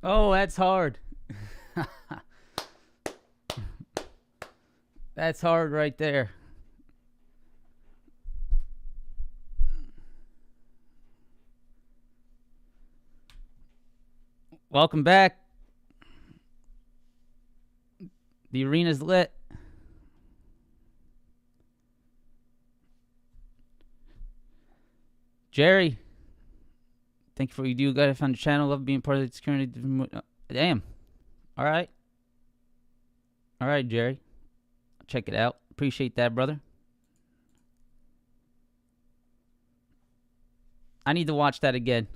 Oh, that's hard. That's hard right there. Welcome back. The arena's lit. Jerry, thank you for what you do. Got it on the channel. Love being part of the community. Damn. All right. All right, Jerry. Check it out. Appreciate that, brother. I need to watch that again.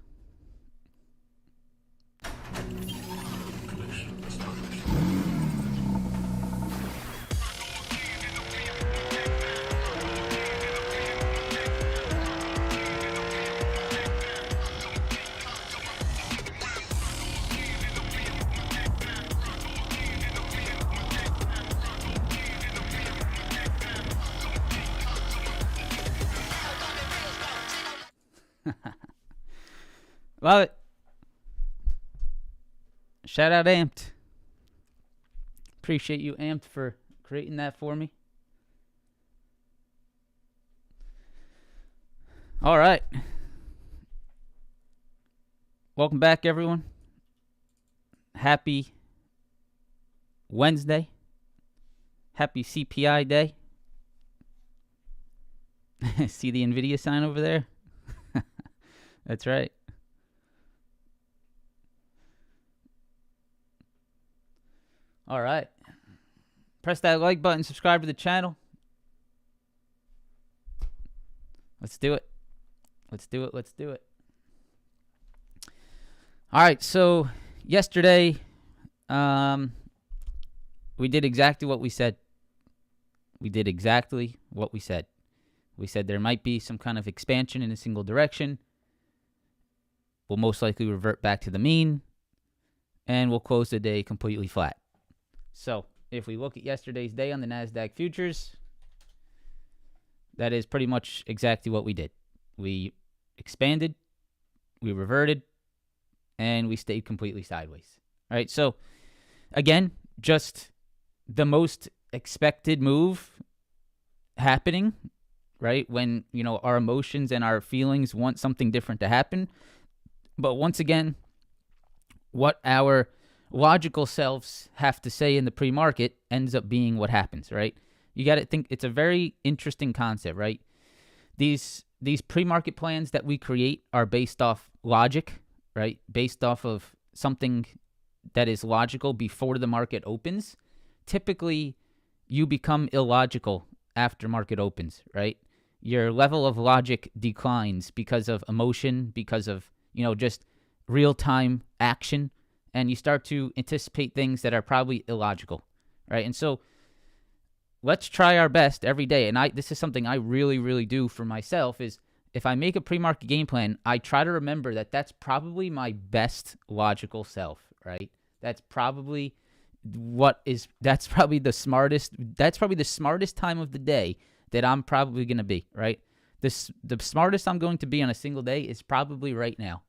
Love it. Shout out Amped. Appreciate you, Amped, for creating that for me. All right. Welcome back, everyone. Happy Wednesday. Happy CPI day. See the Nvidia sign over there? That's right. All right. Press that like button, subscribe to the channel. Let's do it. Let's do it. Let's do it. All right. So yesterday, we did exactly what we said. We did exactly what we said. We said there might be some kind of expansion in a single direction. We'll most likely revert back to the mean, and we'll close the day completely flat. So if we look at yesterday's day on the NASDAQ futures, that is pretty much exactly what we did. We expanded, we reverted, and we stayed completely sideways. All right, so again, just the most expected move happening, right? When, our emotions and our feelings want something different to happen. But once again, what our logical selves have to say in the pre-market ends up being what happens, right? You got to think it's a very interesting concept, right? These pre-market plans that we create are based off logic, right? Based off of something that is logical before the market opens. Typically, you become illogical after market opens, right? Your level of logic declines because of emotion, because of, just real-time action, and you start to anticipate things that are probably illogical, right? And so let's try our best every day. And this is something I really, really do for myself is if I make a pre-market game plan, I try to remember that that's probably my best logical self, right? That's probably the smartest time of the day that I'm probably going to be, right? The smartest I'm going to be on a single day is probably right now.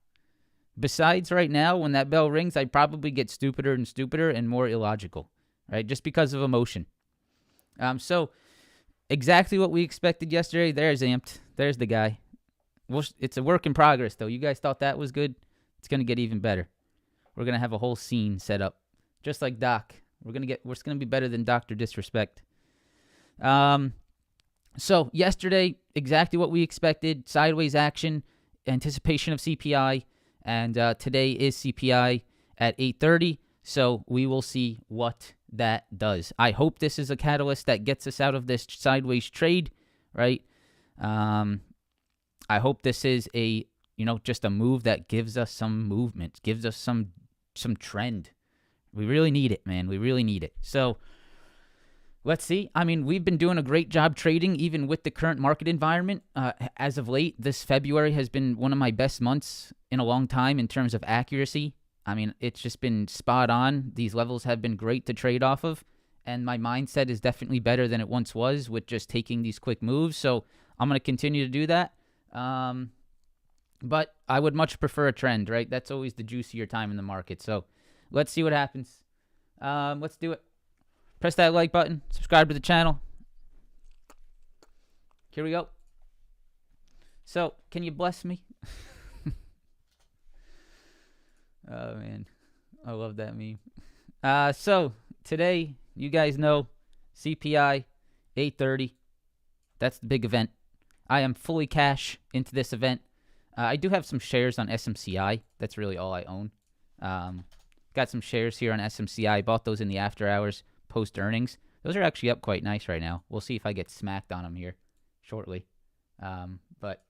Besides right now, when that bell rings, I probably get stupider and stupider and more illogical, right? Just because of emotion. So exactly what we expected yesterday. There's Amped. There's the guy. It's a work in progress, though. You guys thought that was good? It's going to get even better. We're going to have a whole scene set up, just like Doc. We're going to be better than Dr. Disrespect. So yesterday, exactly what we expected. Sideways action, anticipation of CPI. And today is CPI at 8:30, so we will see what that does. I hope this is a catalyst that gets us out of this sideways trade, right? I hope this is just a move that gives us some movement, gives us some trend. We really need it, man. We really need it. So let's see. I mean, we've been doing a great job trading, even with the current market environment. As of late, this February has been one of my best months in a long time in terms of accuracy. I mean, it's just been spot on. These levels have been great to trade off of, and my mindset is definitely better than it once was with just taking these quick moves. So I'm going to continue to do that. But I would much prefer a trend, right? That's always the juicier time in the market. So Let's see what happens. Let's do it. Press that like button. Subscribe to the channel. Here we go. So, can you bless me? Oh, man. I love that meme. So, today, you guys know, CPI, 8:30. That's the big event. I am fully cash into this event. I do have some shares on SMCI. That's really all I own. Got some shares here on SMCI. Bought those in the after hours, post earnings. Those are actually up quite nice right now. We'll see if I get smacked on them here shortly. But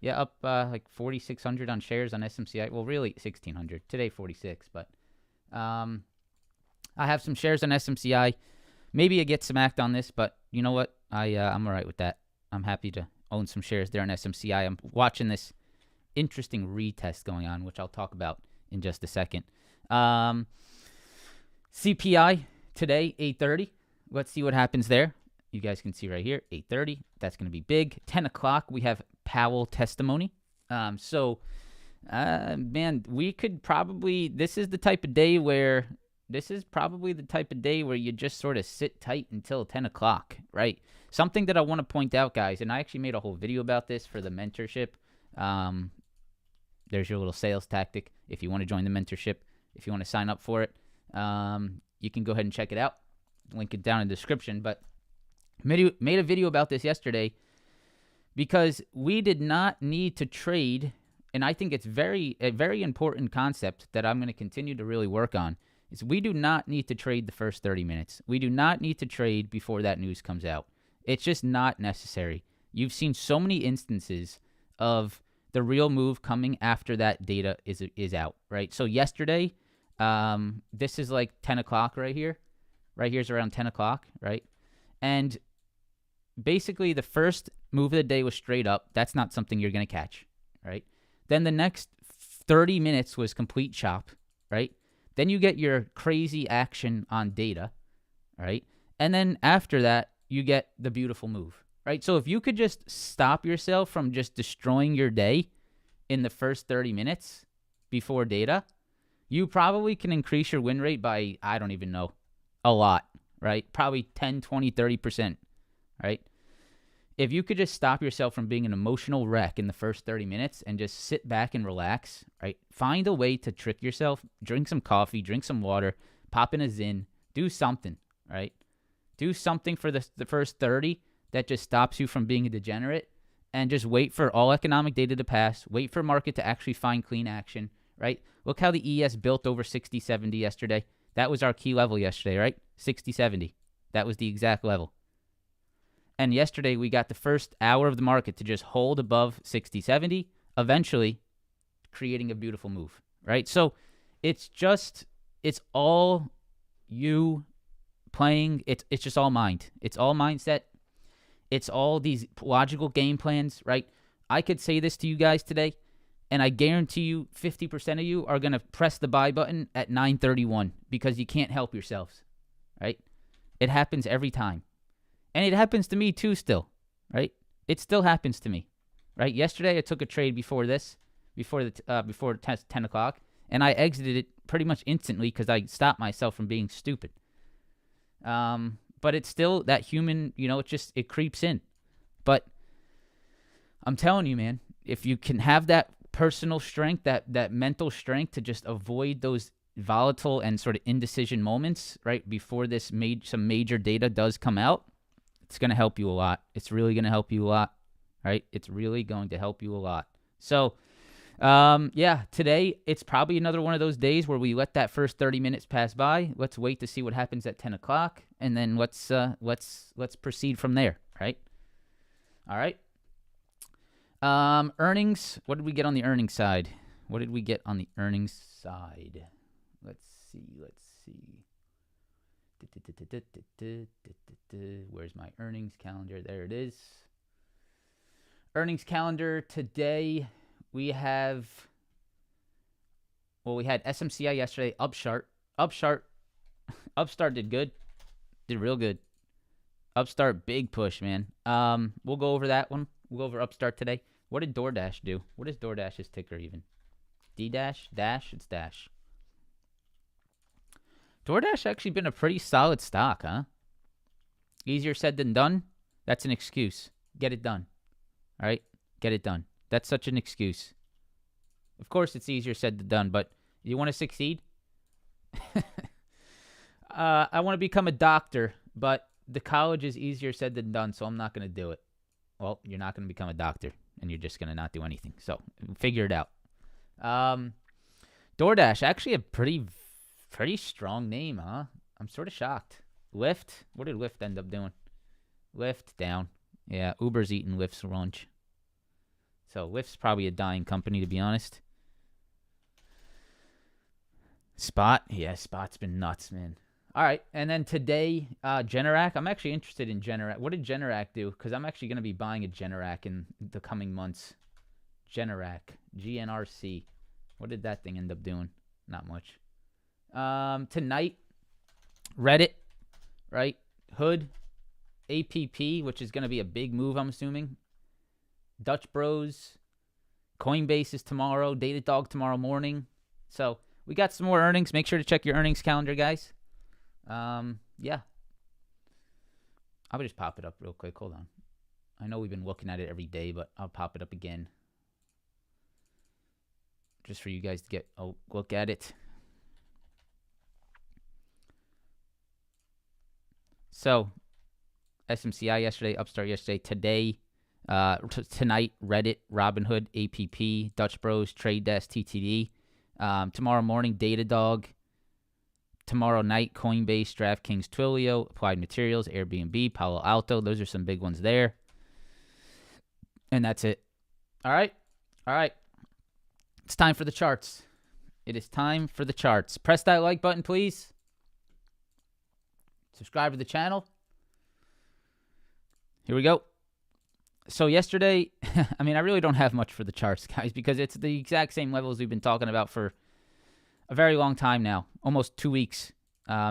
yeah, up like 4,600 on shares on SMCI. Well, really 1,600. Today 46, but I have some shares on SMCI. Maybe I get smacked on this, but you know what? I'm all right with that. I'm happy to own some shares there on SMCI. I'm watching this interesting retest going on, which I'll talk about in just a second. CPI today, 8:30. Let's see what happens there. You guys can see right here, 8:30. That's going to be big. 10 o'clock, we have Powell testimony. Man, we could probably, this is probably the type of day where you just sort of sit tight until 10 o'clock, right? Something that I want to point out, guys, and I actually made a whole video about this for the mentorship. There's your little sales tactic. If you want to join the mentorship, if you want to sign up for it, you can go ahead and check it out. Link it down in the description. But made a video about this yesterday because we did not need to trade, and I think it's a very important concept that I'm going to continue to really work on, is we do not need to trade the first 30 minutes. We do not need to trade before that news comes out. It's just not necessary. You've seen so many instances of the real move coming after that data is out, right? So yesterday, this is like 10 o'clock right here. Right here's around 10 o'clock, right? And basically the first move of the day was straight up. That's not something you're going to catch, right? Then the next 30 minutes was complete chop, right? Then you get your crazy action on data, right? And then after that, you get the beautiful move, right? So if you could just stop yourself from just destroying your day in the first 30 minutes before data, you probably can increase your win rate by, I don't even know, a lot, right? Probably 10, 20, 30%, right? If you could just stop yourself from being an emotional wreck in the first 30 minutes and just sit back and relax, right? Find a way to trick yourself. Drink some coffee, drink some water, pop in a Zyn, do something, right? Do something for the first 30 that just stops you from being a degenerate, and just wait for all economic data to pass. Wait for market to actually find clean action, right? Look how the ES built over 60-70 yesterday. That was our key level yesterday, right? 60-70. That was the exact level. And yesterday, we got the first hour of the market to just hold above 60-70, eventually creating a beautiful move, right? So it's all you playing. It's just all mind. It's all mindset. It's all these logical game plans, right? I could say this to you guys today, and I guarantee you 50% of you are going to press the buy button at 9:31 because you can't help yourselves, right? It happens every time. And it happens to me too still, right? It still happens to me, right? Yesterday, I took a trade before 10 o'clock, and I exited it pretty much instantly because I stopped myself from being stupid. But it's still that human, it creeps in. But I'm telling you, man, if you can have that personal strength, that mental strength to just avoid those volatile and sort of indecision moments, right, before some major data does come out, it's going to help you a lot. It's really going to help you a lot, right? It's really going to help you a lot. So, today it's probably another one of those days where we let that first 30 minutes pass by. Let's wait to see what happens at 10 o'clock, and then let's proceed from there, right? All right. Earnings. What did we get on the earnings side? Let's see. Where's my earnings calendar? There it is. Earnings calendar today. We had SMCI yesterday. Upstart did good. Did real good. Upstart, big push, man. We'll go over that one. We'll go over Upstart today. What did DoorDash do? What is DoorDash's ticker even? D-Dash? Dash? It's Dash. DoorDash actually been a pretty solid stock, huh? Easier said than done. That's an excuse. Get it done. All right? Get it done. That's such an excuse. Of course, it's easier said than done, but you want to succeed? I want to become a doctor, but the college is easier said than done, so I'm not going to do it. Well, you're not going to become a doctor, and you're just going to not do anything. So figure it out. DoorDash, actually a pretty strong name, huh? I'm sort of shocked. Lyft, what did Lyft end up doing? Lyft down. Yeah, Uber's eating Lyft's lunch. So Lyft's probably a dying company, to be honest. Spot, yeah, Spot's been nuts, man. All right, and then today, Generac. I'm actually interested in Generac. What did Generac do? Because I'm actually going to be buying a Generac in the coming months. Generac, GNRC. What did that thing end up doing? Not much. Tonight, Reddit, right? Hood, APP, which is going to be a big move, I'm assuming. Dutch Bros, Coinbase is tomorrow, Datadog tomorrow morning. So we got some more earnings. Make sure to check your earnings calendar, guys. Yeah. I'll just pop it up real quick. Hold on. I know we've been looking at it every day, but I'll pop it up again. Just for you guys to get a look at it. So, SMCI yesterday, Upstart yesterday, today, tonight, Reddit, Robinhood, APP, Dutch Bros, Trade Desk, TTD. Tomorrow morning, Datadog. Tomorrow night, Coinbase, DraftKings, Twilio, Applied Materials, Airbnb, Palo Alto. Those are some big ones there. And that's it. All right. It's time for the charts. It is time for the charts. Press that like button, please. Subscribe to the channel. Here we go. So yesterday, I mean, I really don't have much for the charts, guys, because it's the exact same levels we've been talking about for a very long time now, almost 2 weeks.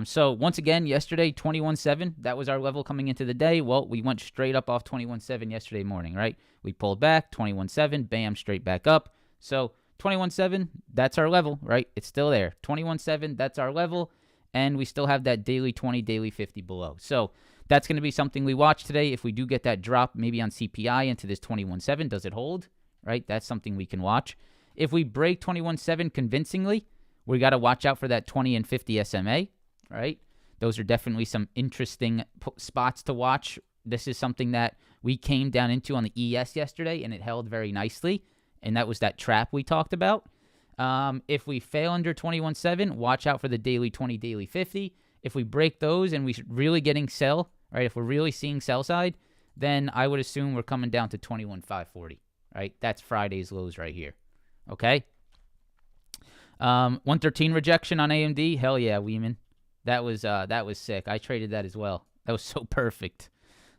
So once again, yesterday, 21.7, that was our level coming into the day. Well, we went straight up off 21.7 yesterday morning, right? We pulled back, 21.7, bam, straight back up. So 21.7, that's our level, right? It's still there. 21.7, that's our level. And we still have that daily 20, daily 50 below. So that's going to be something we watch today. If we do get that drop maybe on CPI into this 21.7, does it hold, right? That's something we can watch. If we break 21.7 convincingly, we got to watch out for that 20 and 50 SMA, right? Those are definitely some interesting spots to watch. This is something that we came down into on the ES yesterday, and it held very nicely, and that was that trap we talked about. If we fail under 21.7, watch out for the daily 20, daily 50. If we break those and we're really getting sell, right, if we're really seeing sell side, then I would assume we're coming down to 21.540, right? That's Friday's lows right here, okay? 113 rejection on AMD. Hell yeah, Weeman. That was sick. I traded that as well. That was so perfect.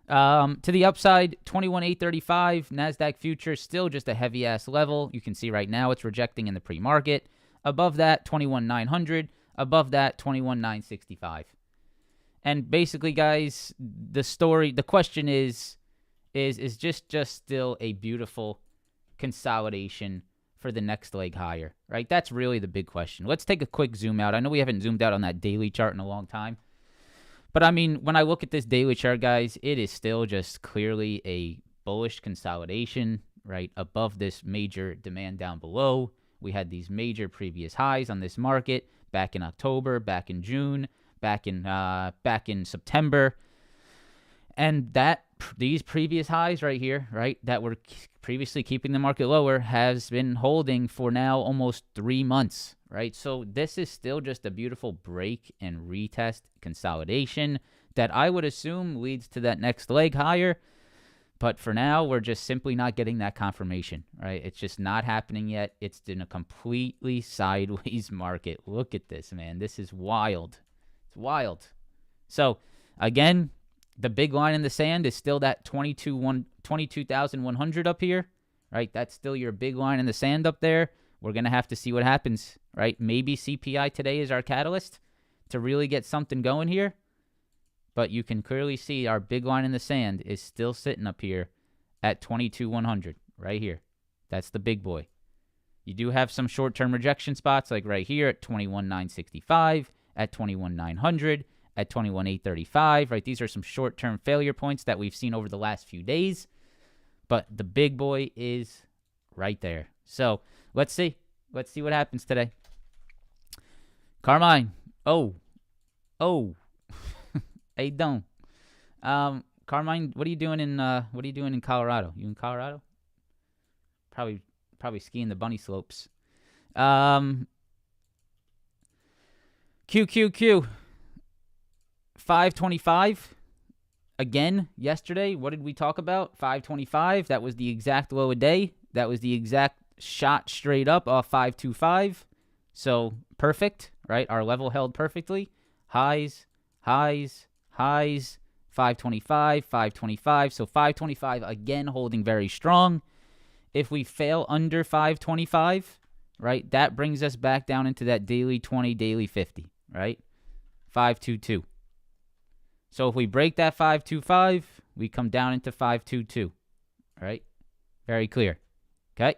To the upside, 21,835. NASDAQ futures still just a heavy ass level. You can see right now it's rejecting in the pre-market. Above that, 21,900. Above that, 21,965. And basically, guys, the question is just still a beautiful consolidation for the next leg higher, right? That's really the big question. Let's take a quick zoom out. I know we haven't zoomed out on that daily chart in a long time. But, I mean, when I look at this daily chart, guys, it is still just clearly a bullish consolidation, right? Above this major demand down below. We had these major previous highs on this market back in October, back in June, back in September. And these previous highs right here, right, that were previously keeping the market lower has been holding for now almost 3 months, right? So this is still just a beautiful break and retest consolidation that I would assume leads to that next leg higher. But for now, we're just simply not getting that confirmation, right? It's just not happening yet. It's in a completely sideways market. Look at this, man. This is wild. It's wild. So, again, the big line in the sand is still that 22,100 up here, right? That's still your big line in the sand up there. We're going to have to see what happens, right? Maybe CPI today is our catalyst to really get something going here. But you can clearly see our big line in the sand is still sitting up here at 22,100 right here. That's the big boy. You do have some short-term rejection spots like right here at 21,965, at 21,900, at 21,835, right? These are some short-term failure points that we've seen over the last few days. But the big boy is right there. So let's see. Let's see what happens today. Carmine. Oh. Hey, don't. Carmine, what are you doing in Colorado? You in Colorado? Probably skiing the bunny slopes. QQQ 525 again yesterday. What did we talk about? 525. That was the exact low a day. That was the exact shot straight up off 525. So perfect, right? Our level held perfectly. Highs, 525, 525. So 525 again holding very strong. If we fail under 525, right, that brings us back down into that daily 20, daily 50, right? 522. So if we break that 525, we come down into 522, right? Very clear. Okay.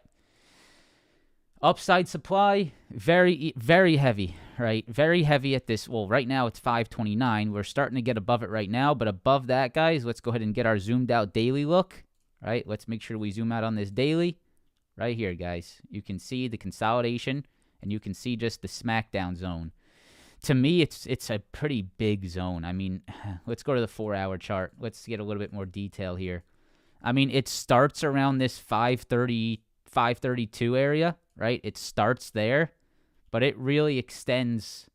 Upside supply, very, very heavy, right? Very heavy at this. Well, right now it's 529. We're starting to get above it right now, but above that, guys, let's go ahead and get our zoomed out daily look, right? Let's make sure we zoom out on this daily. Right here, guys. You can see the consolidation, and you can see just the smackdown zone. To me, it's a pretty big zone. I mean, let's go to the 4-hour chart. Let's get a little bit more detail here. I mean, it starts around this 530, 532 area, right? It starts there, but it really extends.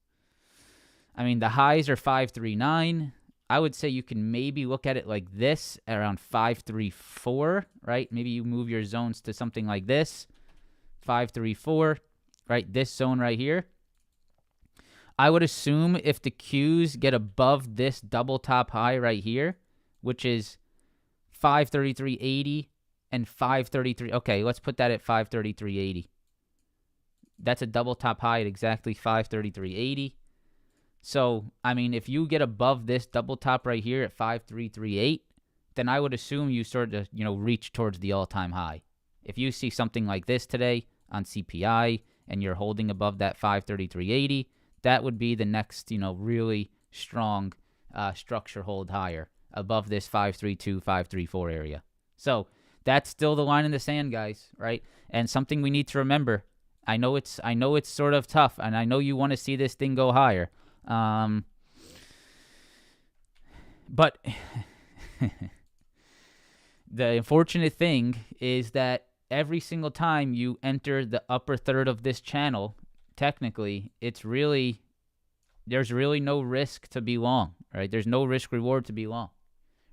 I mean, the highs are 539. I would say you can maybe look at it like this, around 534, right? Maybe you move your zones to something like this, 534, right? This zone right here. I would assume if the Qs get above this double top high right here, which is 533.80 and 533. Okay, let's put that at 533.80. That's a double top high at exactly 533.80. So, I mean, if you get above this double top right here at 533.8, then I would assume you sort of, reach towards the all-time high. If you see something like this today on CPI and you're holding above that 533.80, that would be the next, really strong structure hold higher above this 532, 534 area. So that's still the line in the sand, guys, right? And something we need to remember. I know it's sort of tough, and I know you want to see this thing go higher. But the unfortunate thing is that every single time you enter the upper third of this channel, technically, there's really no risk to be long, right? There's no risk reward to be long,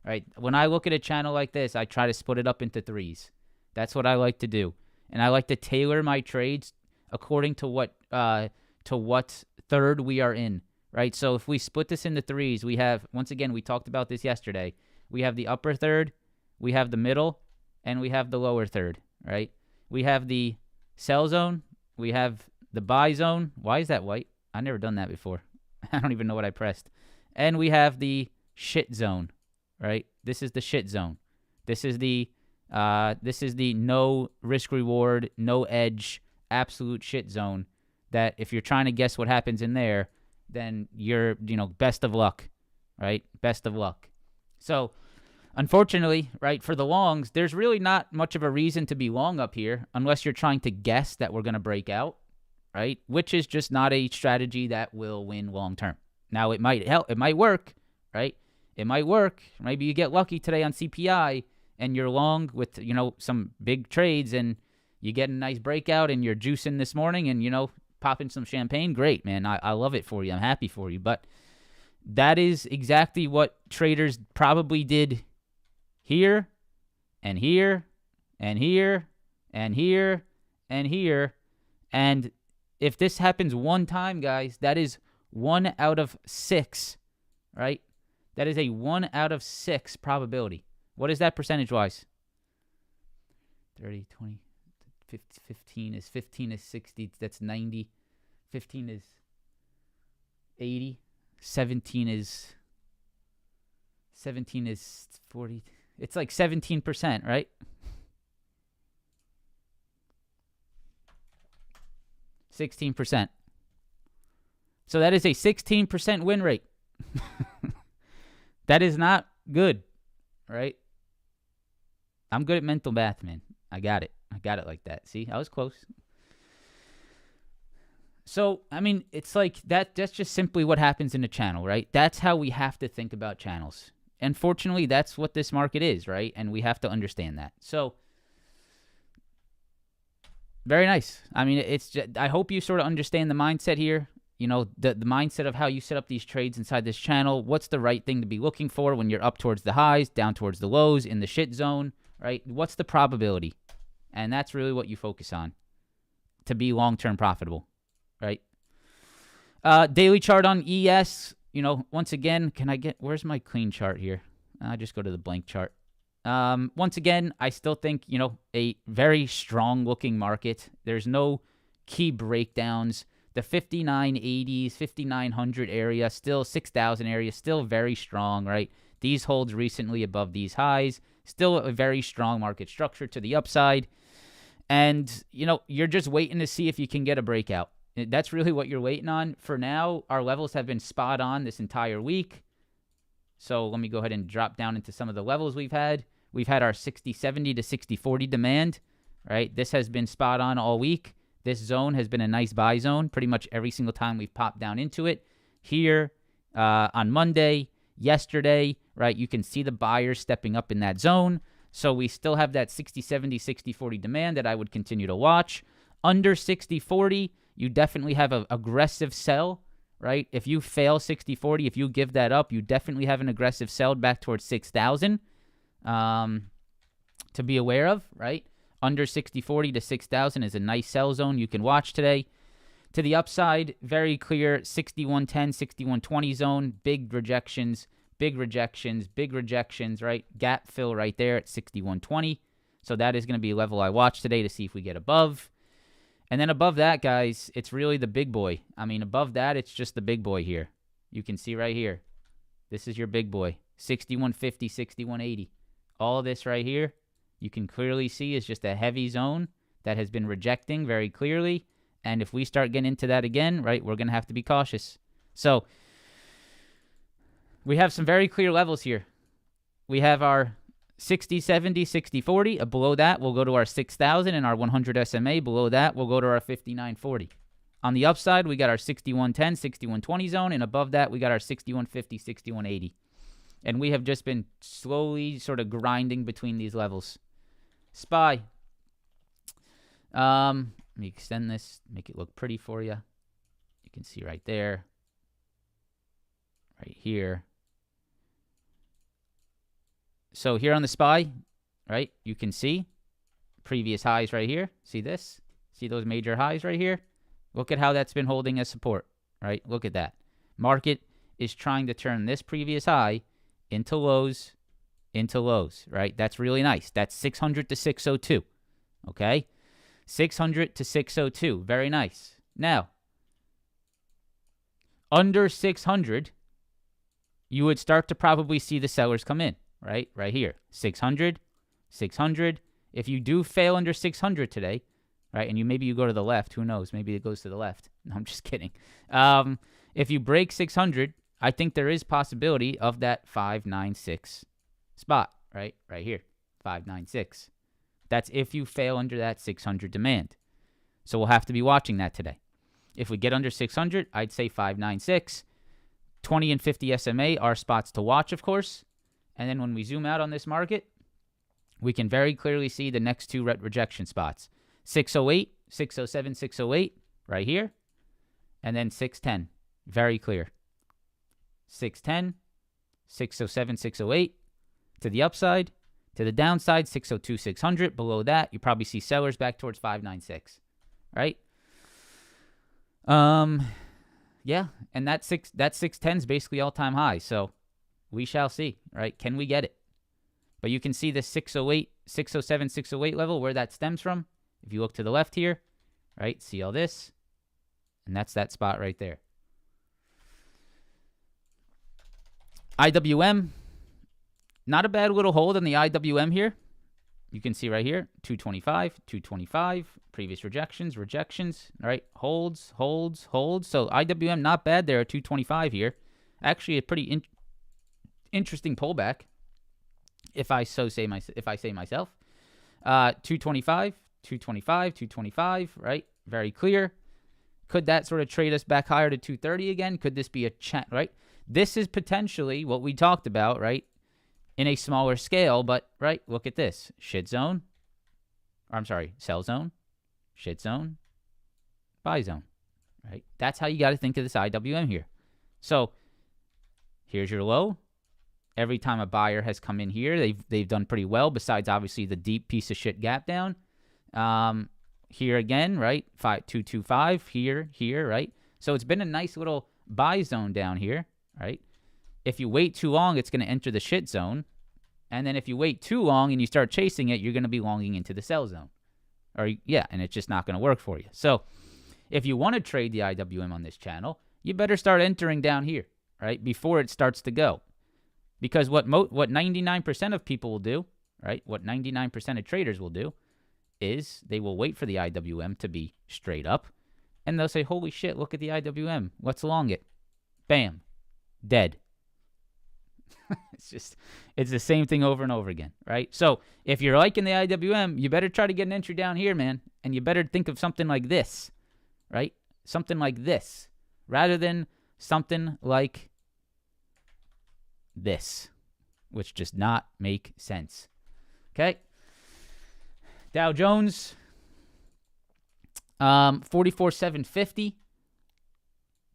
right? When I look at a channel like this, I try to split it up into threes. That's what I like to do. And I like to tailor my trades according to what third we are in, right? So if we split this into threes, we have, once again, we talked about this yesterday. We have the upper third, we have the middle, and we have the lower third, right? We have the sell zone, we have the buy zone. Why is that white? I've never done that before. I don't even know what I pressed. And we have the shit zone, right? This is the shit zone. This is the no risk reward, no edge, absolute shit zone. That if you're trying to guess what happens in there, then you're, best of luck, right? Best of luck. So, unfortunately, right, for the longs, there's really not much of a reason to be long up here unless you're trying to guess that we're going to break out, right? Which is just not a strategy that will win long term. Now, it might help. It might work, right? It might work. Maybe you get lucky today on CPI and you're long with, some big trades and you get a nice breakout and you're juicing this morning and, popping some champagne. Great, man. I love it for you. I'm happy for you. But that is exactly what traders probably did here and here and here and here and here. And if this happens one time, guys, that is 1 out of 6, right? That is a 1 out of 6 probability. What is that percentage-wise? 30, 20, 15 is 60. That's 90. 15 is 80. 17 is 40. It's like 17%, right? 16%. So that is a 16% win rate. That is not good, right? I'm good at mental math, man. I got it like that. See, I was close. So, I mean, it's like that's just simply what happens in a channel, right? That's how we have to think about channels. And fortunately, that's what this market is, right? And we have to understand that. So, very nice. I mean, it's just, I hope you sort of understand the mindset here. You know, the mindset of how you set up these trades inside this channel. What's the right thing to be looking for when you're up towards the highs, down towards the lows, in the shit zone, right? What's the probability? And that's really what you focus on to be long-term profitable, right? Daily chart on ES. You know, once again, where's my clean chart here? I just go to the blank chart. Once again, I still think, you know, a very strong looking market. There's no key breakdowns. The 5980s, 5900 area, still 6000 area, still very strong, right? These holds recently above these highs. Still a very strong market structure to the upside. And, you know, you're just waiting to see if you can get a breakout. That's really what you're waiting on. For now, our levels have been spot on this entire week. So let me go ahead and drop down into some of the levels we've had. We've had our 60-70 to 60-40 demand, right? This has been spot on all week. This zone has been a nice buy zone pretty much every single time we've popped down into it. Here on Monday, yesterday, right? You can see the buyers stepping up in that zone. So we still have that 60-70, 60-40 demand that I would continue to watch. Under 60-40, you definitely have an aggressive sell, right? If you fail 60-40, if you give that up, you definitely have an aggressive sell back towards 6,000 to be aware of, right? Under 60-40 to 6,000 is a nice sell zone you can watch today. To the upside, very clear 61.10, 61.20 zone, big rejections, right? Gap fill right there at 61.20. So that is going to be a level I watch today to see if we get above. And then above that, guys, it's really the big boy. I mean, above that, it's just the big boy here. You can see right here. This is your big boy, 61.50, 61.80. All this right here, you can clearly see is just a heavy zone that has been rejecting very clearly. And if we start getting into that again, right, we're going to have to be cautious. So we have some very clear levels here. We have our 60-70, 60-40. Below that, we'll go to our 6,000 and our 100 SMA. Below that, we'll go to our 59.40. On the upside, we got our 61.10, 61.20 zone. And above that, we got our 61.50, 61.80. And we have just been slowly sort of grinding between these levels. SPY. Let me extend this, make it look pretty for you. You can see right there. Right here. So here on the SPY, right, you can see previous highs right here. See this? See those major highs right here? Look at how that's been holding as support, right? Look at that. Market is trying to turn this previous high into lows, right? That's really nice. That's 600 to 602, okay? 600 to 602, very nice. Now, under 600, you would start to probably see the sellers come in, right? Right here, 600, 600. If you do fail under 600 today, right, and maybe you go to the left, who knows? Maybe it goes to the left. No, I'm just kidding. If you break 600, I think there is possibility of that 596 spot, right? Right here, 596. That's if you fail under that 600 demand. So we'll have to be watching that today. If we get under 600, I'd say 596. 20 and 50 SMA are spots to watch, of course. And then when we zoom out on this market, we can very clearly see the next two rejection spots. 608, 607, 608, right here. And then 610, very clear. 610, 607, 608 to the upside. To the downside, 602, 600. Below that, you probably see sellers back towards 596, right? Yeah, and that 610 is basically all-time high, so we shall see, right? Can we get it? But you can see the 608, 607, 608 level, where that stems from. If you look to the left here, right, see all this, and that's that spot right there. IWM, not a bad little hold on the IWM here. You can see right here, 225, 225, previous rejections, all right, holds. So IWM not bad there at 225 here. Actually a pretty interesting pullback, if I say myself. 225, 225, 225, right? Very clear. Could that sort of trade us back higher to 230 again? Could this be a chat, right? This is potentially what we talked about, right? In a smaller scale, but, right, look at this. Shit zone. Or, I'm sorry, sell zone. Shit zone. Buy zone, right? That's how you got to think of this IWM here. So, here's your low. Every time a buyer has come in here, they've done pretty well, besides, obviously, the deep piece of shit gap down. Here again, right? 225 here, right? So it's been a nice little buy zone down here, right? If you wait too long, it's going to enter the shit zone. And then if you wait too long and you start chasing it, you're going to be longing into the sell zone. And it's just not going to work for you. So if you want to trade the IWM on this channel, you better start entering down here, right? Before it starts to go. Because what 99% of people will do, right? What 99% of traders will do is they will wait for the IWM to be straight up, and they'll say, holy shit, look at the IWM. What's along it? Bam. Dead. It's the same thing over and over again, right? So if you're liking the IWM, you better try to get an entry down here, man, and you better think of something like this, right? Something like this, rather than something like this, which does not make sense. Okay? Dow Jones, 44,750.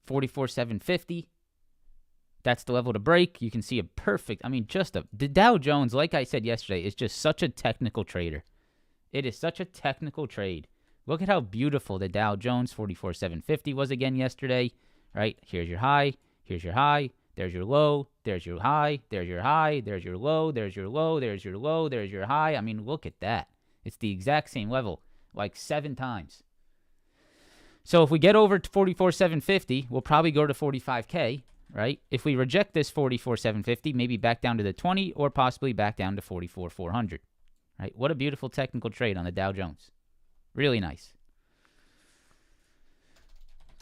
44,750. That's the level to break. You can see a perfect, the Dow Jones, like I said yesterday, is just such a technical trader. It is such a technical trade. Look at how beautiful the Dow Jones 44,750 was again yesterday, right? Here's your high. Here's your high. There's your low. There's your high. There's your high. There's your low. There's your low. There's your low. There's your high. Look at that. It's the exact same level, like 7 times. So if we get over to 44,750, we'll probably go to 45K, right? If we reject this 44,750, maybe back down to the 20 or possibly back down to 44,400, right? What a beautiful technical trade on the Dow Jones. Really nice.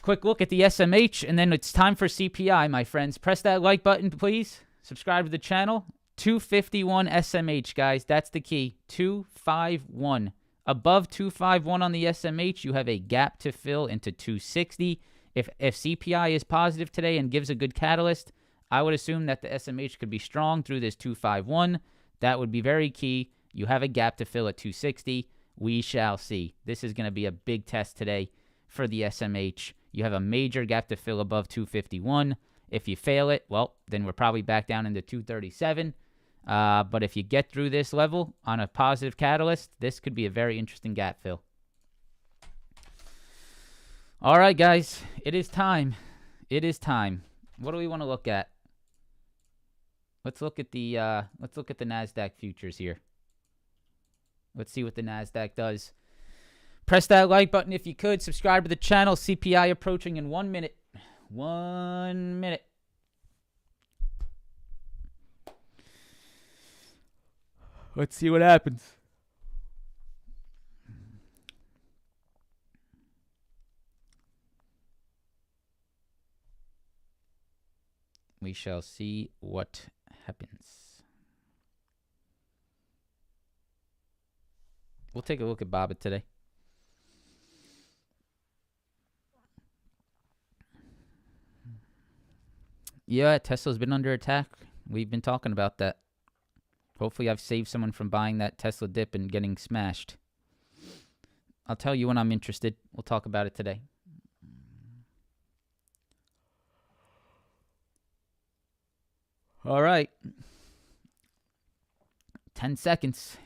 Quick look at the SMH, and then it's time for CPI, my friends. Press that like button, please. Subscribe to the channel. 251 SMH, guys. That's the key. 251. Above 251 on the SMH, you have a gap to fill into 260. If CPI is positive today and gives a good catalyst, I would assume that the SMH could be strong through this 251. That would be very key. You have a gap to fill at 260. We shall see. This is going to be a big test today for the SMH. You have a major gap to fill above 251. If you fail it, well, then we're probably back down into 237. But if you get through this level on a positive catalyst, this could be a very interesting gap fill. All right, guys, it is time. It is time. What do we want to look at? Let's look at the NASDAQ futures here. Let's see what the NASDAQ does. Press that like button if you could. Subscribe to the channel. CPI approaching in 1 minute. 1 minute. Let's see what happens. We shall see what happens. We'll take a look at Bobbitt today. Yeah, Tesla's been under attack. We've been talking about that. Hopefully I've saved someone from buying that Tesla dip and getting smashed. I'll tell you when I'm interested. We'll talk about it today. All right. 10 seconds.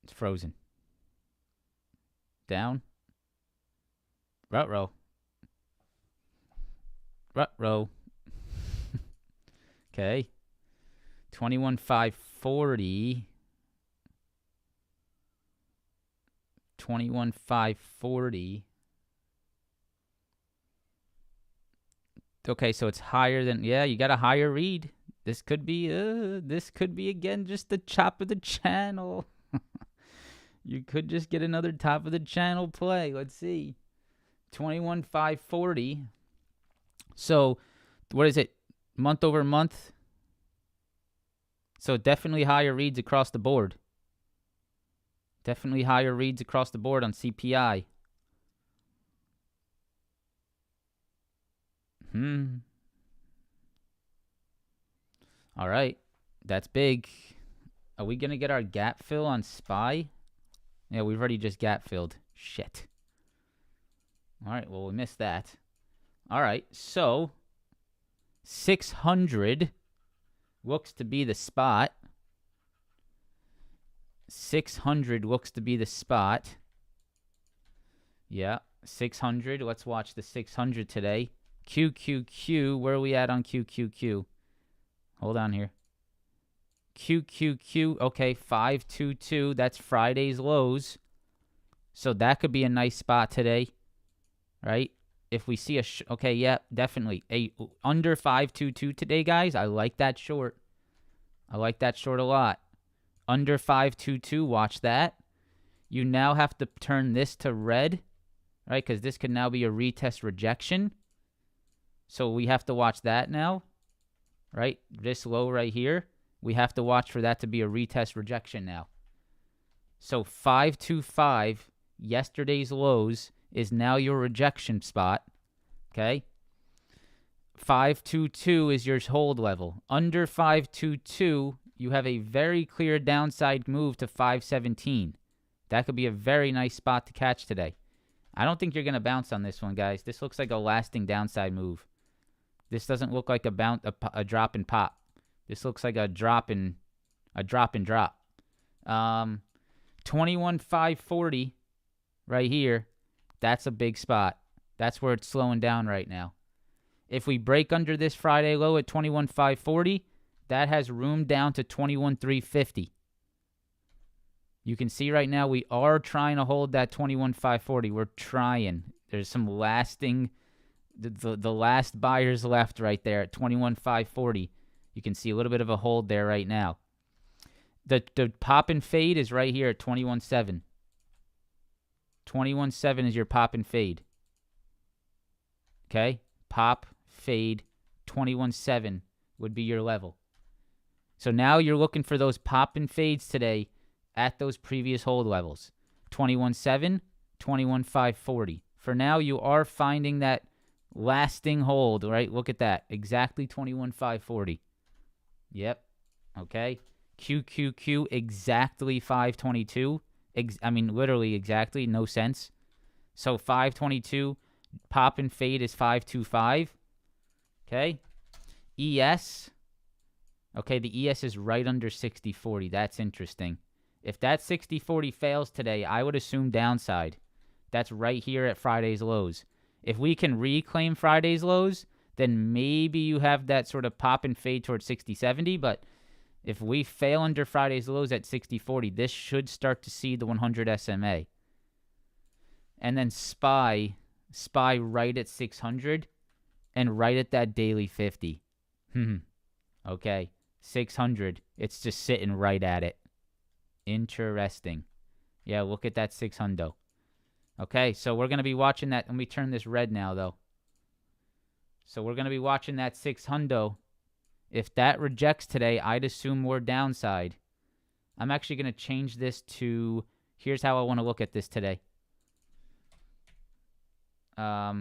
It's frozen. Down. Ruh-roh. Ruh-roh. Okay. 21,540. 21,540. Okay, so it's higher than, yeah, you got a higher read. This could be again just the top of the channel. You could just get another top of the channel play. Let's see. 21,540. So, what is it? Month over month? So, definitely higher reads across the board. Definitely higher reads across the board on CPI. All right. That's big. Are we going to get our gap fill on SPY? Yeah, we've already just gap filled. Shit. All right. Well, we missed that. All right. So, 600 looks to be the spot. 600 looks to be the spot. Yeah. 600. Let's watch the 600 today. QQQ. Where are we at on QQQ? Hold on here. QQQ. Okay, 522. That's Friday's lows. So that could be a nice spot today, right? If we see a okay, yeah, definitely a under 522 today, guys. I like that short. I like that short a lot. Under 522. Watch that. You now have to turn this to red, right? Because this could now be a retest rejection. So we have to watch that now, right? This low right here, we have to watch for that to be a retest rejection now. So 525, yesterday's lows, is now your rejection spot, okay? 522 is your hold level. Under 522, you have a very clear downside move to 517. That could be a very nice spot to catch today. I don't think you're going to bounce on this one, guys. This looks like a lasting downside move. This doesn't look like a drop and pop. This looks like a drop and drop. 21,540 right here. That's a big spot. That's where it's slowing down right now. If we break under this Friday low at 21,540, that has room down to 21,350. You can see right now we are trying to hold that 21,540. We're trying. There's some lasting. The last buyers left right there at 21,540. You can see a little bit of a hold there right now. The pop and fade is right here at 21.7. 21.7 is your pop and fade. Okay? Pop, fade, 21.7 would be your level. So now you're looking for those pop and fades today at those previous hold levels. 21.7, 21.540. For now, you are finding that lasting hold, right? Look at that. Exactly 21,540. Yep. Okay. QQQ exactly 522. Literally exactly. No sense. So 522. Pop and fade is 525. Okay. ES. Okay, the ES is right under 6040. That's interesting. If that 6040 fails today, I would assume downside. That's right here at Friday's lows. If we can reclaim Friday's lows, then maybe you have that sort of pop and fade towards 6070. But if we fail under Friday's lows at 6040, this should start to see the 100 SMA. And then SPY right at 600 and right at that daily 50. Okay, 600. It's just sitting right at it. Interesting. Yeah, look at that 600. Okay, so we're going to be watching that. Let me turn this red now, though. So we're going to be watching that 600. If that rejects today, I'd assume more downside. I'm actually going to change this to, here's how I want to look at this today. I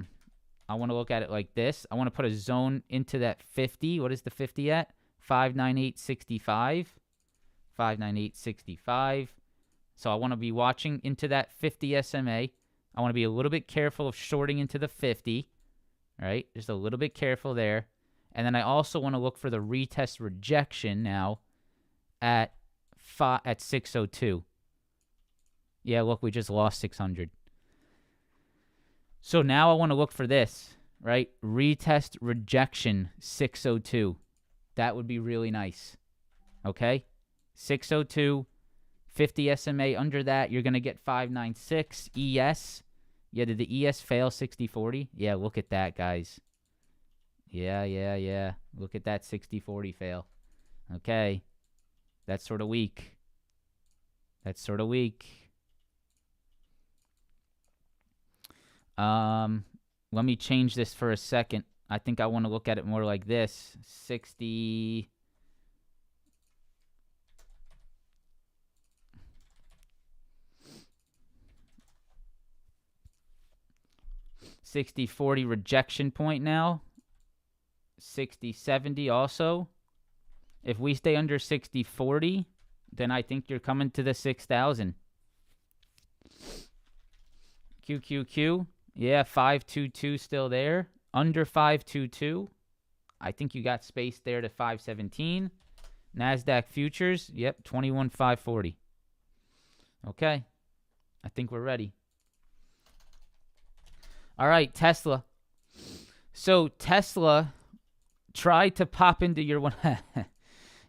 want to look at it like this. I want to put a zone into that 50. What is the 50 at? 598.65. 598.65. So I want to be watching into that 50 SMA. I want to be a little bit careful of shorting into the 50, right? Just a little bit careful there. And then I also want to look for the retest rejection now at 602. Yeah, look, we just lost 600. So now I want to look for this, right? Retest rejection 602. That would be really nice. Okay? 602. 50 SMA under that, you're going to get 596. ES. Yeah, did the ES fail 60-40? Yeah, look at that, guys. Yeah. Look at that 60-40 fail. Okay. That's sort of weak. Let me change this for a second. I think I want to look at it more like this. 60... 60-40 rejection point now. 60-70 also. If we stay under 60-40, then I think you're coming to the 6,000. QQQ. Yeah, 522 still there. Under 522. I think you got space there to 517. NASDAQ futures. Yep, 21,540. Okay. I think we're ready. All right, Tesla. So Tesla tried to pop into your one.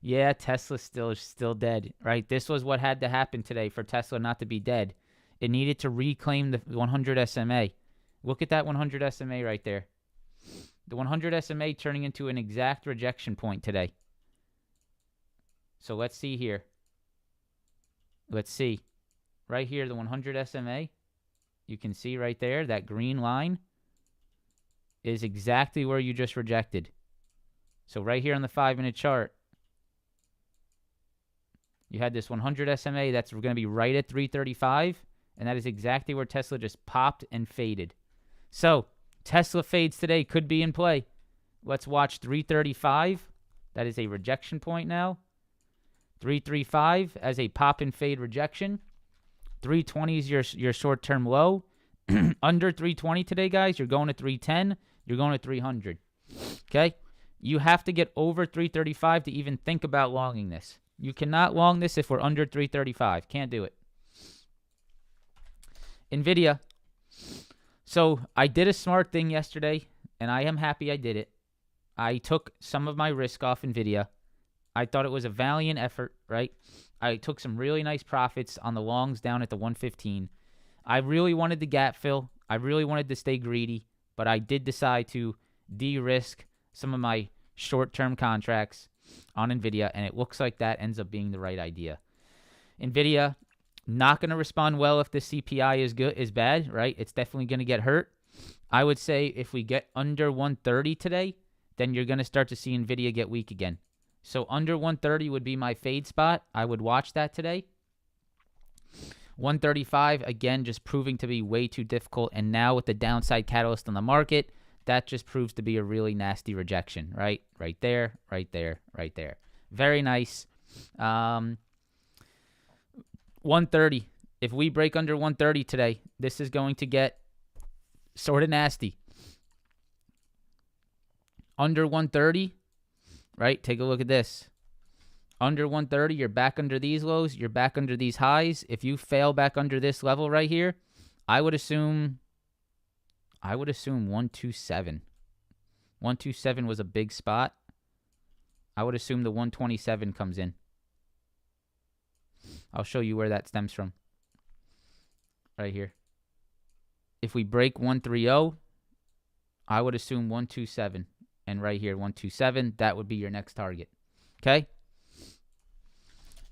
Yeah, Tesla's still dead, right? This was what had to happen today for Tesla not to be dead. It needed to reclaim the 100 SMA. Look at that 100 SMA right there. The 100 SMA turning into an exact rejection point today. So let's see here. Let's see. Right here, the 100 SMA. You can see right there, that green line is exactly where you just rejected. So right here on the 5-minute chart, you had this 100 SMA that's going to be right at 335, and that is exactly where Tesla just popped and faded. So Tesla fades today, could be in play. Let's watch 335. That is a rejection point now. 335 as a pop and fade rejection. 320 is your short-term low. Under 320 today, guys, you're going to 310. You're going to 300. Okay? You have to get over 335 to even think about longing this. You cannot long this if we're under 335. Can't do it. Nvidia. So I did a smart thing yesterday, and I am happy I did it. I took some of my risk off Nvidia. I thought it was a valiant effort, right? I took some really nice profits on the longs down at the 115. I really wanted the gap fill. I really wanted to stay greedy, but I did decide to de-risk some of my short-term contracts on Nvidia, and it looks like that ends up being the right idea. Nvidia, not going to respond well if the CPI is bad, right? It's definitely going to get hurt. I would say if we get under 130 today, then you're going to start to see Nvidia get weak again. So under 130 would be my fade spot. I would watch that today. 135, again, just proving to be way too difficult. And now with the downside catalyst on the market, that just proves to be a really nasty rejection, right? Right there, right there, right there. Very nice. 130. If we break under 130 today, this is going to get sort of nasty. Under 130, right? Take a look at this. Under 130, you're back under these lows. You're back under these highs. If you fail back under this level right here, I would assume 127. 127 was a big spot. I would assume the 127 comes in. I'll show you where that stems from. Right here. If we break 130, I would assume 127. And right here, 127, that would be your next target. Okay?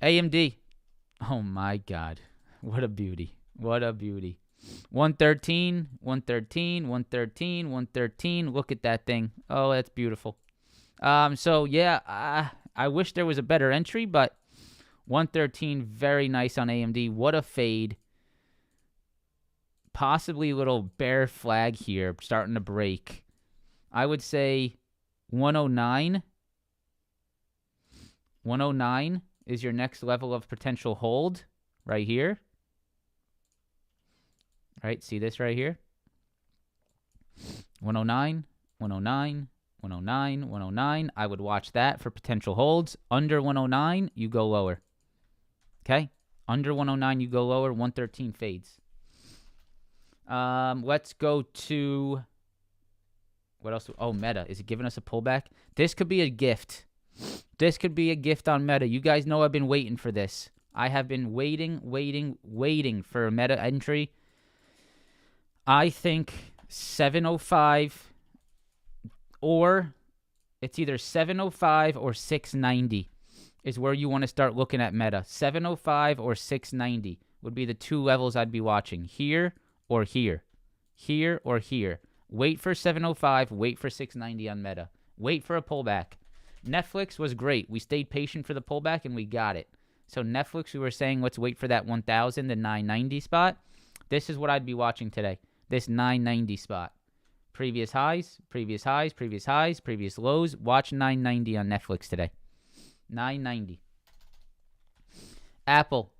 AMD. Oh my God. What a beauty. What a beauty. 113, 113, 113, 113. Look at that thing. Oh, that's beautiful. So yeah, I wish there was a better entry, but 113, very nice on AMD. What a fade. Possibly a little bear flag here, starting to break. I would say 109. 109 is your next level of potential hold right here. Right, see this right here? 109, 109, 109, 109. I would watch that for potential holds. Under 109, you go lower. Okay? Under 109, you go lower. 113 fades. Let's go to... What else? Oh, Meta. Is it giving us a pullback? This could be a gift. This could be a gift on Meta. You guys know I've been waiting for this. I have been waiting for a meta entry. I think 705 or it's either 705 or 690 is where you want to start looking at meta. 705 or 690 would be the two levels I'd be watching. Here or here. Here or here. Wait for 705. Wait for 690 on meta. Wait for a pullback. Netflix was great. We stayed patient for the pullback, and we got it. So Netflix, we were saying, let's wait for that 1,000 to 990 spot. This is what I'd be watching today. This 990 spot. Previous highs, previous highs, previous highs, previous lows. Watch 990 on Netflix today. 990. Apple.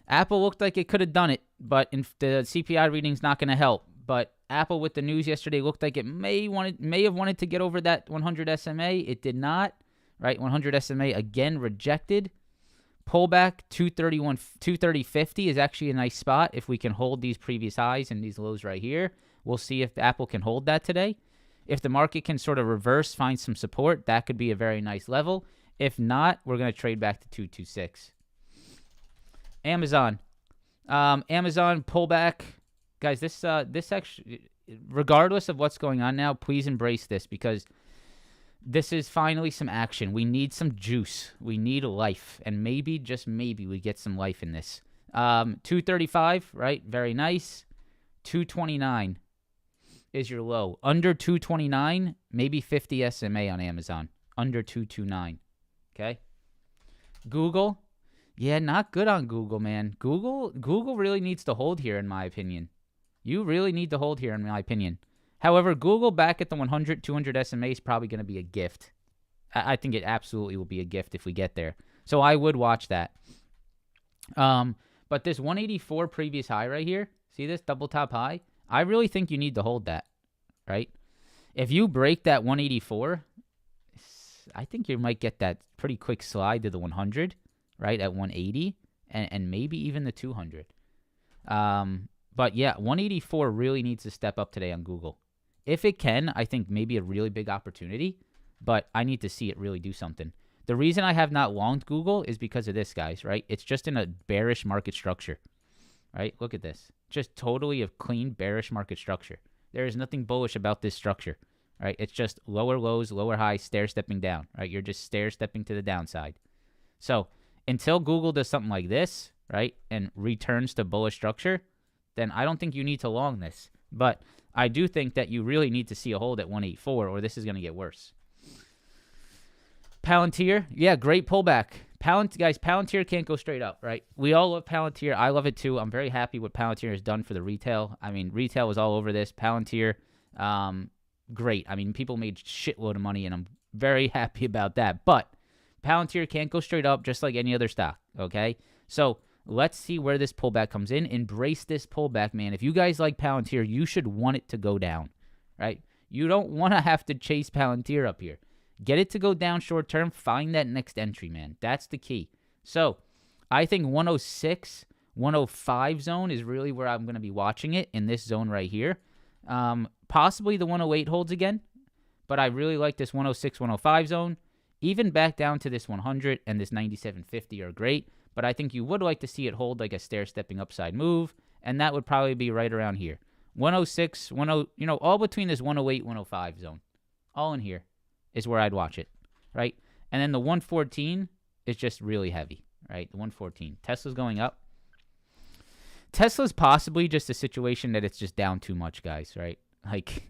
Apple looked like it could have done it, but the CPI reading's not going to help. But Apple, with the news yesterday, looked like it may have wanted to get over that 100 SMA. It did not. Right, 100 SMA again rejected. Pullback 230.50 is actually a nice spot if we can hold these previous highs and these lows right here. We'll see if Apple can hold that today. If the market can sort of reverse, find some support, that could be a very nice level. If not, we're going to trade back to 226. Amazon. Amazon pullback. Guys, this actually, regardless of what's going on now, please embrace this because this is finally some action. We need some juice. We need life. And maybe, just maybe, we get some life in this. 235, right? Very nice. 229 is your low. Under 229, maybe 50 SMA on Amazon. Under 229. Okay? Google. Yeah, not good on Google, man. Google really needs to hold here, in my opinion. You really need to hold here, in my opinion. However, Google back at the 100, 200 SMA is probably going to be a gift. I think it absolutely will be a gift if we get there. So I would watch that. But this 184 previous high right here, see this double top high? I really think you need to hold that, right? If you break that 184, I think you might get that pretty quick slide to the 100, right, at 180, and maybe even the 200. But yeah, 184 really needs to step up today on Google. If it can, I think maybe a really big opportunity, but I need to see it really do something. The reason I have not longed Google is because of this, guys, right? It's just in a bearish market structure, right? Look at this. Just totally a clean bearish market structure. There is nothing bullish about this structure, right? It's just lower lows, lower highs, stair-stepping down, right? You're just stair-stepping to the downside. So until Google does something like this, right, and returns to bullish structure, then I don't think you need to long this. But I do think that you really need to see a hold at 184 or this is going to get worse. Palantir, yeah, great pullback. Guys, Palantir can't go straight up, right? We all love Palantir. I love it too. I'm very happy what Palantir has done for the retail. I mean, retail was all over this. Palantir, great. I mean, people made shitload of money, and I'm very happy about that. But Palantir can't go straight up just like any other stock, okay? So let's see where this pullback comes in. Embrace this pullback, man. If you guys like Palantir, you should want it to go down, right? You don't want to have to chase Palantir up here. Get it to go down short term. Find that next entry, man. That's the key. So I think 106, 105 zone is really where I'm going to be watching it, in this zone right here. Possibly the 108 holds again, but I really like this 106, 105 zone. Even back down to this 100 and this 97.50 are great, but I think you would like to see it hold like a stair-stepping upside move, and that would probably be right around here. 106, 10, all between this 108, 105 zone. All in here is where I'd watch it, right? And then the 114 is just really heavy, right? The 114. Tesla's going up. Tesla's possibly just a situation that it's just down too much, guys, right? Like,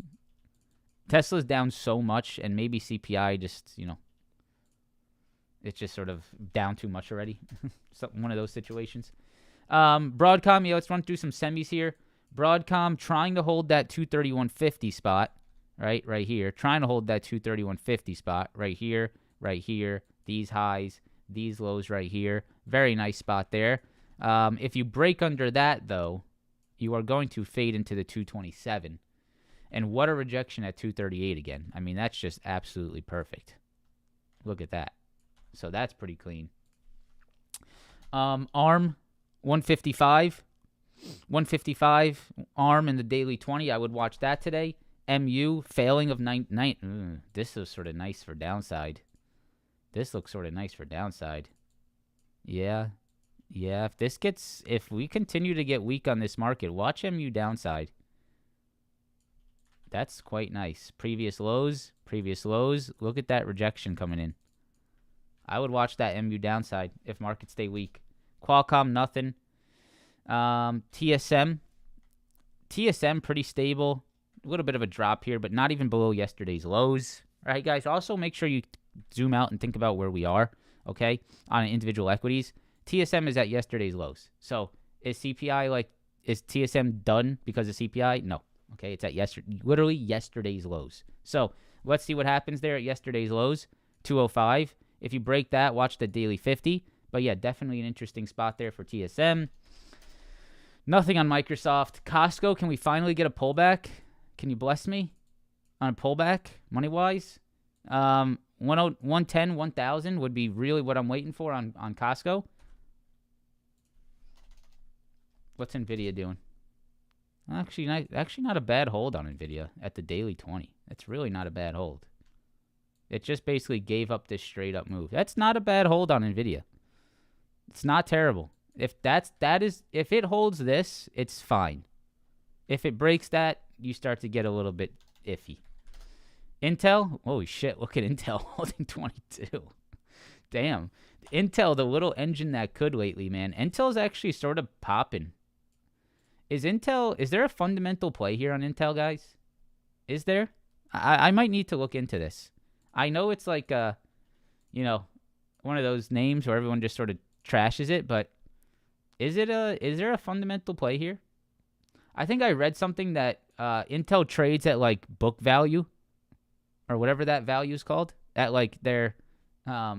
Tesla's down so much, and maybe CPI just, it's just sort of down too much already. One of those situations. Broadcom, let's run through some semis here. Broadcom trying to hold that 231.50 spot, right here. Trying to hold that 231.50 spot right here, these highs, these lows right here. Very nice spot there. If you break under that, though, you are going to fade into the 227. And what a rejection at 238 again. I mean, that's just absolutely perfect. Look at that. So that's pretty clean. ARM, 155. 155, ARM in the daily 20. I would watch that today. MU, failing of 9. This is sort of nice for downside. This looks sort of nice for downside. Yeah. Yeah, if we continue to get weak on this market, watch MU downside. That's quite nice. Previous lows. Look at that rejection coming in. I would watch that MU downside if markets stay weak. Qualcomm, nothing. TSM pretty stable. A little bit of a drop here, but not even below yesterday's lows. All right, guys. Also, make sure you zoom out and think about where we are, okay, on individual equities. TSM is at yesterday's lows. So is TSM done because of CPI? No. Okay, it's at literally yesterday's lows. So let's see what happens there at yesterday's lows, 205. If you break that, watch the daily 50. But yeah, definitely an interesting spot there for TSM. Nothing on Microsoft. Costco, can we finally get a pullback? Can you bless me on a pullback, money-wise? 110, 1,000 would be really what I'm waiting for on Costco. What's Nvidia doing? Actually not a bad hold on Nvidia at the daily 20. That's really not a bad hold. It just basically gave up this straight up move. That's not a bad hold on Nvidia. It's not terrible. If it holds this, it's fine. If it breaks that, you start to get a little bit iffy. Intel, holy shit, look at Intel holding 22. Damn. Intel, the little engine that could lately, man. Intel's actually sort of popping. Is there a fundamental play here on Intel, guys? Is there? I might need to look into this. I know it's like one of those names where everyone just sort of trashes it, but is there a fundamental play here? I think I read something that Intel trades at like book value or whatever that value is called, at like their at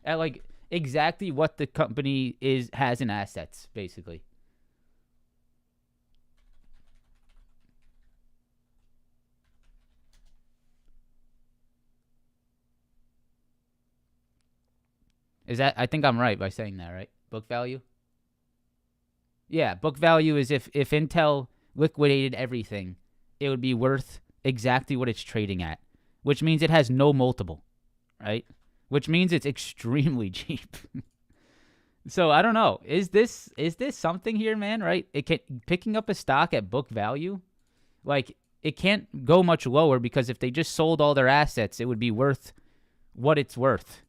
like exactly what the company has in assets, basically. I think I'm right by saying that, right? Book value? Yeah, book value is if Intel liquidated everything, it would be worth exactly what it's trading at, which means it has no multiple, right? Which means it's extremely cheap. So I don't know. Is this something here, man, right? Picking up a stock at book value, like it can't go much lower, because if they just sold all their assets, it would be worth what it's worth.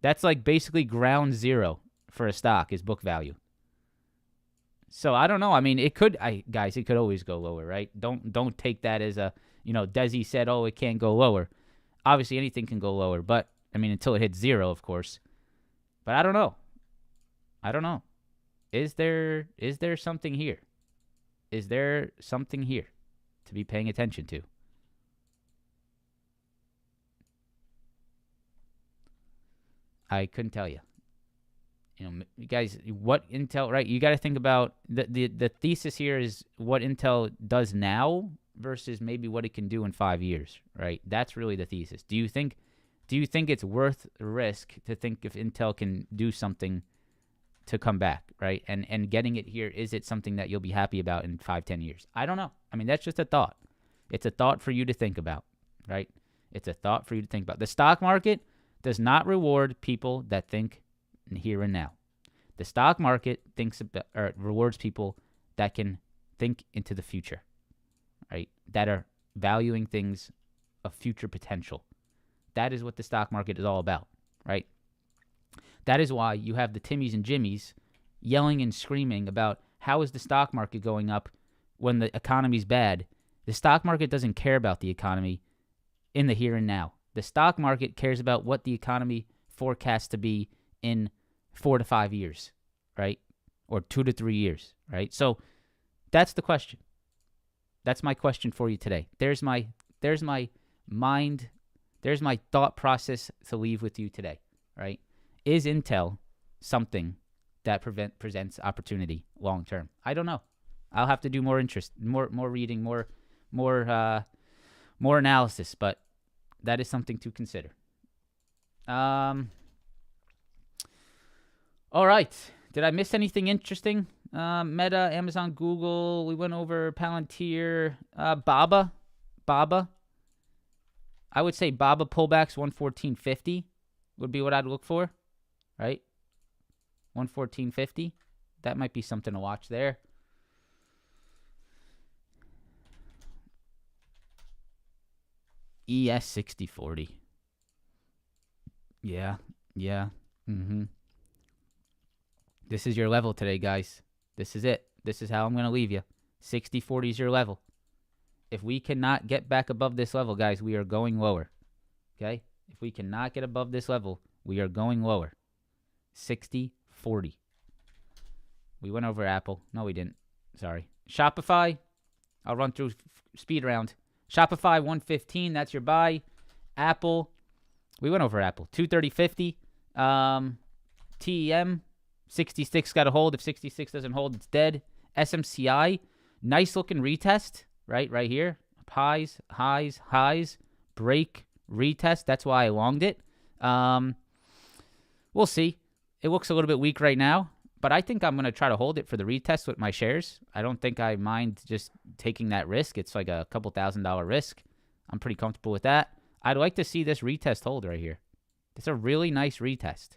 That's like basically ground zero for a stock is book value. So I don't know. I mean, it could always go lower, right? Don't take that as a, Desi said, oh, it can't go lower. Obviously, anything can go lower, but I mean, until it hits zero, of course. But I don't know. Is there something here? Is there something here to be paying attention to? I couldn't tell you. You guys, what Intel, right? You got to think about the thesis here is what Intel does now versus maybe what it can do in 5 years, right? That's really the thesis. Do you think it's worth the risk to think if Intel can do something to come back, right? And getting it here, is it something that you'll be happy about in 5-10 years? I don't know. I mean, that's just a thought. It's a thought for you to think about, right? It's a thought for you to think about. The stock market does not reward people that think here and now. The stock market rewards people that can think into the future, right? That are valuing things of future potential. That is what the stock market is all about, right? That is why you have the Timmies and Jimmies yelling and screaming about how is the stock market going up when the economy's bad. The stock market doesn't care about the economy in the here and now. The stock market cares about what the economy forecasts to be in 4 to 5 years, right? Or 2 to 3 years, right? So that's the question. That's my question for you today. There's my mind, there's my thought process to leave with you today, right? Is Intel something that presents opportunity long term? I don't know. I'll have to do more reading, more analysis, but that is something to consider. All right. Did I miss anything interesting? Meta, Amazon, Google. We went over Palantir. Baba. I would say Baba pullbacks 114.50 would be what I'd look for, right? 114.50. That might be something to watch there. ES 6040. Yeah. This is your level today, guys. This is it. This is how I'm going to leave you. 6040 is your level. If we cannot get back above this level, guys, we are going lower. Okay? If we cannot get above this level, we are going lower. 6040. We went over Apple. No, we didn't. Sorry. Shopify. I'll run through speed round. Shopify 115. That's your buy. Apple. We went over Apple. 230.50. TEM. 66 got a hold. If 66 doesn't hold, it's dead. SMCI. Nice looking retest. Right here. Highs. Break. Retest. That's why I longed it. We'll see. It looks a little bit weak right now, but I think I'm going to try to hold it for the retest with my shares. I don't think I mind just taking that risk. It's like a couple $1,000 risk. I'm pretty comfortable with that. I'd like to see this retest hold right here. It's a really nice retest.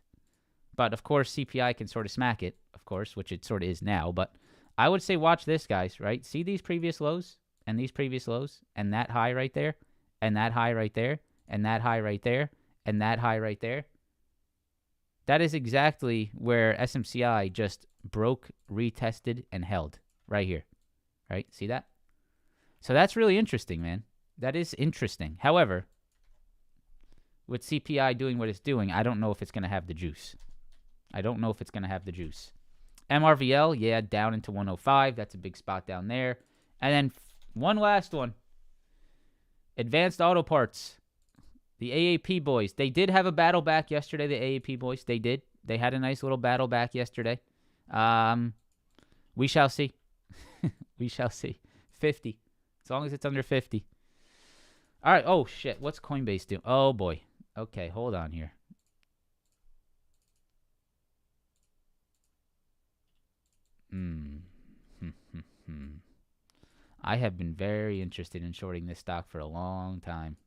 But, of course, CPI can sort of smack it, of course, which it sort of is now. But I would say watch this, guys, right? See these previous lows and these previous lows and that high right there and that high right there and that high right there and that high right there. That is exactly where SMCI just broke, retested, and held. Right here. Right? See that? So that's really interesting, man. That is interesting. However, with CPI doing what it's doing, I don't know if it's going to have the juice. MRVL, yeah, down into 105. That's a big spot down there. And then one last one. Advanced Auto Parts. The AAP boys, they did have a battle back yesterday, the AAP boys. They did. They had a nice little battle back yesterday. We shall see. We shall see. 50. As long as it's under 50. All right. Oh, shit. What's Coinbase doing? Oh, boy. Okay, hold on here. I have been very interested in shorting this stock for a long time.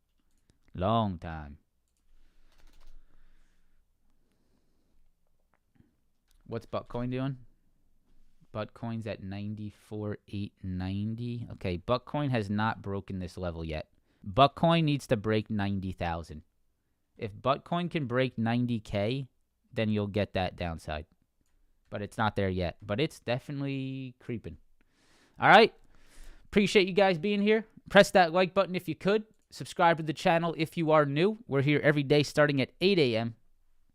What's Buckcoin doing? Buckcoin's at 94,890. Okay, Buckcoin has not broken this level yet. Buckcoin needs to break 90,000. If Buckcoin can break 90K, then you'll get that downside. But it's not there yet. But it's definitely creeping. All right. Appreciate you guys being here. Press that like button if you could. Subscribe to the channel if you are new. We're here every day starting at 8 a.m.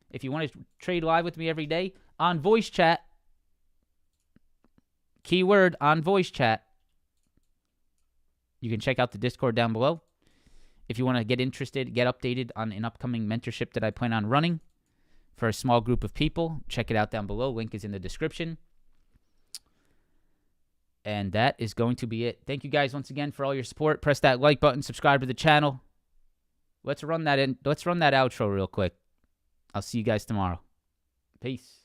If you want to trade live with me every day on voice chat, keyword on voice chat, you can check out the Discord down below. If you want to get interested, get updated on an upcoming mentorship that I plan on running for a small group of people, check it out down below. Link is in the description. And that is going to be it. Thank you guys once again for all your support. Press that like button, subscribe to the channel. Let's run that outro real quick. I'll see you guys tomorrow. Peace.